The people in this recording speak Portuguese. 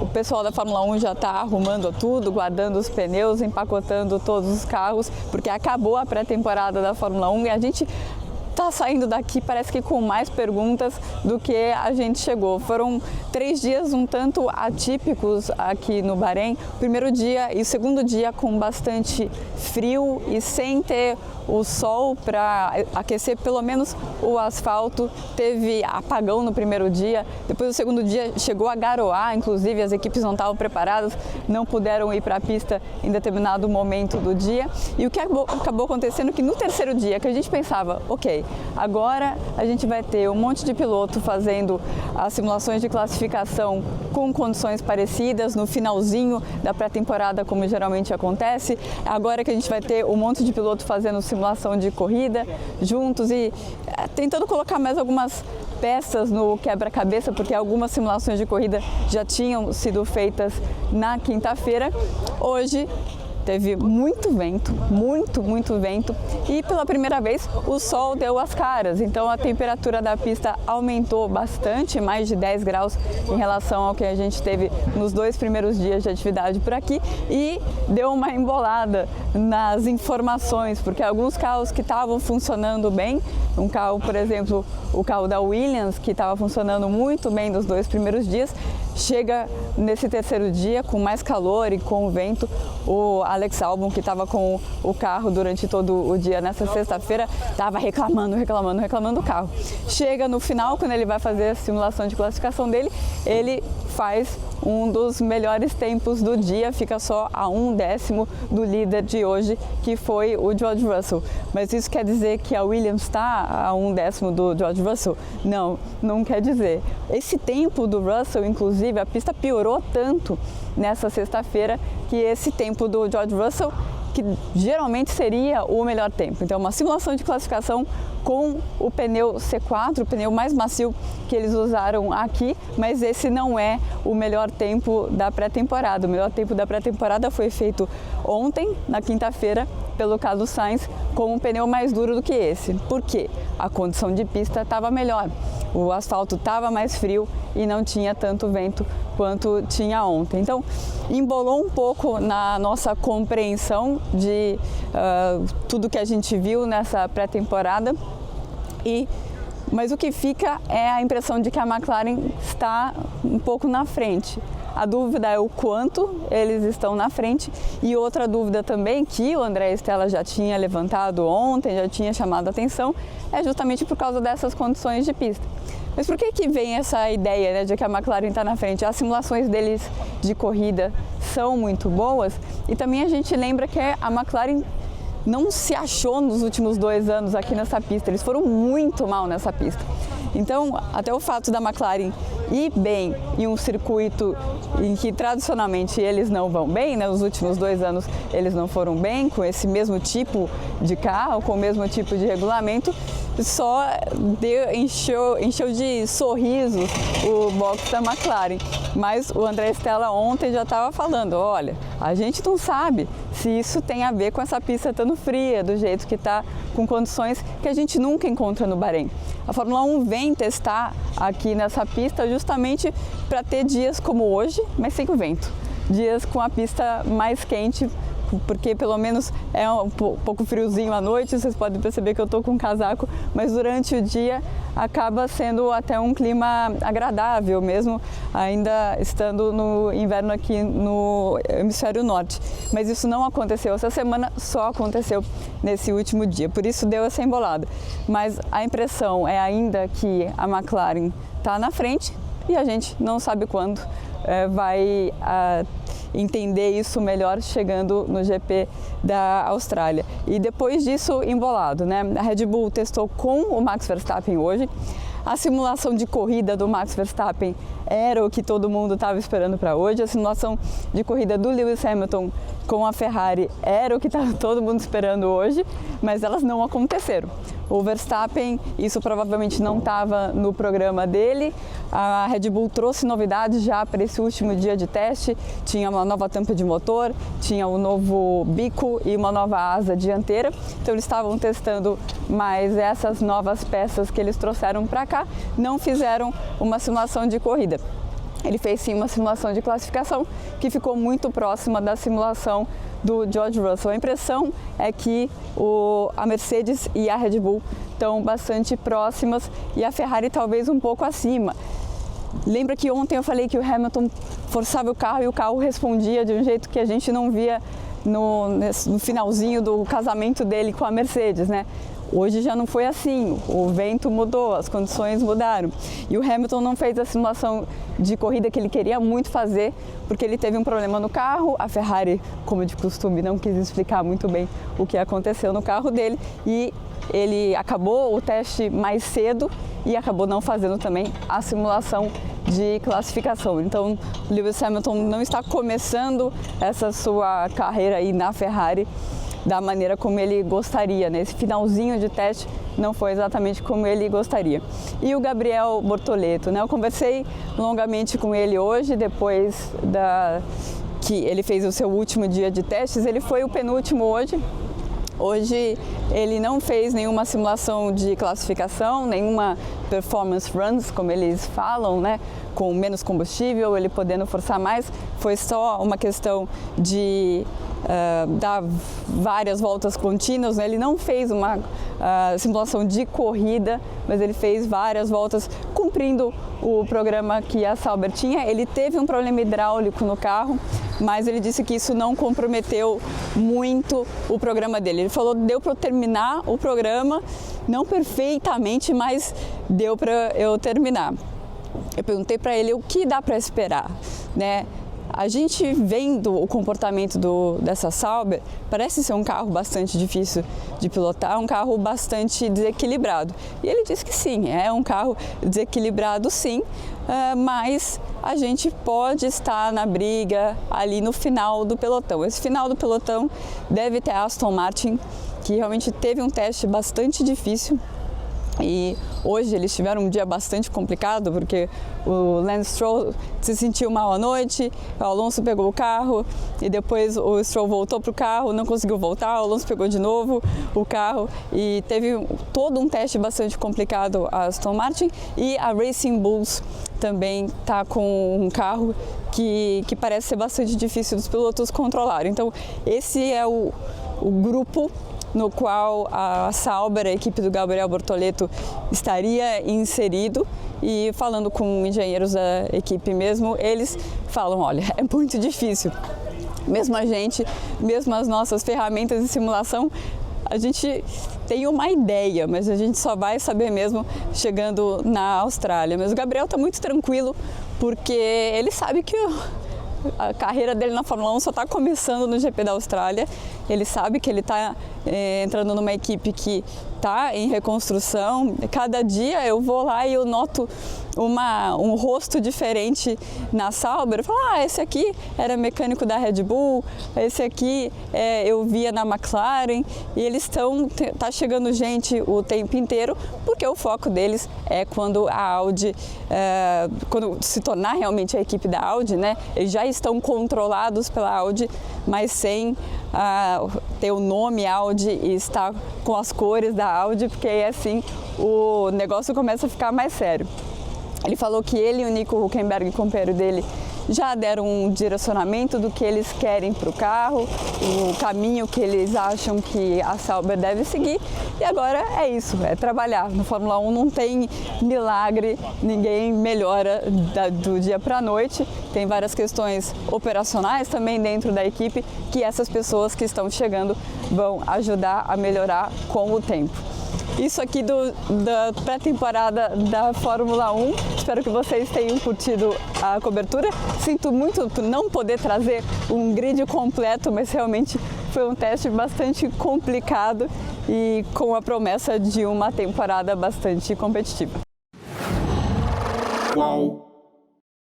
pessoal da Fórmula 1 já está arrumando tudo, guardando os pneus, empacotando todos os carros, porque acabou a pré-temporada da Fórmula 1 e a gente está saindo daqui, parece que com mais perguntas do que a gente chegou. Foram 3 dias um tanto atípicos aqui no Bahrein. O primeiro dia e o segundo dia com bastante frio e sem ter o sol para aquecer pelo menos o asfalto. Teve apagão no primeiro dia, depois o segundo dia chegou a garoar, inclusive as equipes não estavam preparadas, não puderam ir para a pista em determinado momento do dia. E o que acabou acontecendo é que no terceiro dia, que a gente pensava, ok, agora a gente vai ter um monte de piloto fazendo as simulações de classificação com condições parecidas no finalzinho da pré-temporada, como geralmente acontece. Agora que a gente vai ter um monte de piloto fazendo simulação de corrida juntos e tentando colocar mais algumas peças no quebra-cabeça, porque algumas simulações de corrida já tinham sido feitas na quinta-feira. Hoje teve muito vento, muito vento, e pela primeira vez o sol deu as caras, então a temperatura da pista aumentou bastante, mais de 10 graus em relação ao que a gente teve nos 2 primeiros dias de atividade por aqui, e deu uma embolada nas informações, porque alguns carros que estavam funcionando bem, um carro, por exemplo, o carro da Williams, que estava funcionando muito bem nos 2 primeiros dias, chega nesse terceiro dia com mais calor e com o vento. O Alex Albon, que estava com o carro durante todo o dia nessa sexta-feira, estava reclamando do carro. Chega no final, quando ele vai fazer a simulação de classificação dele, ele faz um dos melhores tempos do dia, fica só a 1/10 do líder de hoje, que foi o George Russell. Mas isso quer dizer que a Williams está a 1/10 do George Russell? Não, não quer dizer. Esse tempo do Russell, inclusive, a pista piorou tanto nessa sexta-feira que esse tempo do George Russell, que geralmente seria o melhor tempo. Então, uma simulação de classificação com o pneu C4, o pneu mais macio que eles usaram aqui, mas esse não é o melhor tempo da pré-temporada. O melhor tempo da pré-temporada foi feito ontem, na quinta-feira, pelo Carlos Sainz, com um pneu mais duro do que esse. Por quê? A condição de pista estava melhor. O asfalto estava mais frio e não tinha tanto vento quanto tinha ontem. Então, embolou um pouco na nossa compreensão de tudo que a gente viu nessa pré-temporada, mas o que fica é a impressão de que a McLaren está um pouco na frente. A dúvida é o quanto eles estão na frente, e outra dúvida também que o André Stella já tinha levantado ontem, já tinha chamado a atenção, é justamente por causa dessas condições de pista. Mas por que vem essa ideia, né, de que a McLaren está na frente? As simulações deles de corrida são muito boas, e também a gente lembra que a McLaren não se achou nos últimos 2 anos aqui nessa pista, eles foram muito mal nessa pista. Então, até o fato da McLaren ir bem em um circuito em que tradicionalmente eles não vão bem, né? Nos últimos 2 anos eles não foram bem com esse mesmo tipo de carro, com o mesmo tipo de regulamento, só encheu de sorrisos o box da McLaren. Mas o André Stella ontem já estava falando, olha, a gente não sabe se isso tem a ver com essa pista estando fria, do jeito que está, com condições que a gente nunca encontra no Bahrein. A Fórmula 1 vem testar aqui nessa pista justamente para ter dias como hoje, mas sem o vento. Dias com a pista mais quente, porque pelo menos é um pouco friozinho à noite, vocês podem perceber que eu estou com um casaco, mas durante o dia acaba sendo até um clima agradável, mesmo ainda estando no inverno aqui no hemisfério norte. Mas isso não aconteceu essa semana, só aconteceu nesse último dia, por isso deu essa embolada. Mas a impressão é ainda que a McLaren está na frente e a gente não sabe quando vai entender isso melhor chegando no GP da Austrália. E depois disso, embolado, né? A Red Bull testou com o Max Verstappen hoje. A simulação de corrida do Max Verstappen era o que todo mundo estava esperando para hoje. A simulação de corrida do Lewis Hamilton com a Ferrari era o que estava todo mundo esperando hoje, mas elas não aconteceram. O Verstappen, isso provavelmente não estava no programa dele. A Red Bull trouxe novidades já para esse último dia de teste. Tinha uma nova tampa de motor, tinha um novo bico e uma nova asa dianteira. Então eles estavam testando mais essas novas peças que eles trouxeram para cá. Não fizeram uma simulação de corrida. ele fez sim uma simulação de classificação que ficou muito próxima da simulação do George Russell. A impressão é que a Mercedes e a Red Bull estão bastante próximas e a Ferrari talvez um pouco acima. Lembra que ontem eu falei que o Hamilton forçava o carro e o carro respondia de um jeito que a gente não via no finalzinho do casamento dele com a Mercedes, né? Hoje já não foi assim, o vento mudou, as condições mudaram. E o Hamilton não fez a simulação de corrida que ele queria muito fazer, porque ele teve um problema no carro, a Ferrari, como de costume, não quis explicar muito bem o que aconteceu no carro dele e ele acabou o teste mais cedo e acabou não fazendo também a simulação de classificação. Então, Lewis Hamilton não está começando essa sua carreira aí na Ferrari da maneira como ele gostaria, né? Esse finalzinho de teste não foi exatamente como ele gostaria. E o Gabriel Bortoleto, né? Eu conversei longamente com ele hoje, depois que ele fez o seu último dia de testes, ele foi o penúltimo hoje. Hoje ele não fez nenhuma simulação de classificação, nenhuma performance runs, como eles falam, né? Com menos combustível, ele podendo forçar mais. Foi só uma questão de dar várias voltas contínuas, né? Ele não fez uma simulação de corrida, mas ele fez várias voltas cumprindo o programa que a Sauber tinha. Ele teve um problema hidráulico no carro, mas ele disse que isso não comprometeu muito o programa dele. Ele falou, deu para eu terminar o programa, não perfeitamente, mas deu para eu terminar. Eu perguntei para ele o que dá para esperar, né? A gente vendo o comportamento dessa Sauber, parece ser um carro bastante difícil de pilotar, um carro bastante desequilibrado. E ele disse que sim, é um carro desequilibrado sim, mas a gente pode estar na briga ali no final do pelotão. Esse final do pelotão deve ter a Aston Martin, que realmente teve um teste bastante difícil. E hoje eles tiveram um dia bastante complicado, porque o Lance Stroll se sentiu mal à noite, o Alonso pegou o carro e depois o Stroll voltou para o carro, não conseguiu voltar, o Alonso pegou de novo o carro e teve todo um teste bastante complicado a Aston Martin. E a Racing Bulls também está com um carro que parece ser bastante difícil dos pilotos controlarem. Então esse é o grupo no qual a Sauber, a equipe do Gabriel Bortoleto, estaria inserido. E falando com engenheiros da equipe mesmo, eles falam, olha, é muito difícil. Mesmo a gente, mesmo as nossas ferramentas de simulação, a gente tem uma ideia, mas a gente só vai saber mesmo chegando na Austrália. Mas o Gabriel está muito tranquilo, porque ele sabe que a carreira dele na Fórmula 1 só está começando no GP da Austrália. Ele sabe que ele está entrando numa equipe que está em reconstrução. Cada dia eu vou lá e eu noto um rosto diferente na Sauber. Eu falo, esse aqui era mecânico da Red Bull, esse aqui eu via na McLaren. E eles tá chegando gente o tempo inteiro, porque o foco deles é quando a Audi, quando se tornar realmente a equipe da Audi, né? Eles já estão controlados pela Audi, mas sem ter o nome Audi e estar com as cores da Audi, porque aí assim o negócio começa a ficar mais sério. Ele falou que ele e o Nico Hülkenberg, companheiro dele, já deram um direcionamento do que eles querem para o carro, o caminho que eles acham que a Sauber deve seguir. E agora é isso, é trabalhar. No Fórmula 1 não tem milagre, ninguém melhora do dia para a noite. Tem várias questões operacionais também dentro da equipe que essas pessoas que estão chegando vão ajudar a melhorar com o tempo. Isso aqui da pré-temporada da Fórmula 1. Espero que vocês tenham curtido a cobertura. Sinto muito por não poder trazer um grid completo, mas realmente foi um teste bastante complicado e com a promessa de uma temporada bastante competitiva. Uau.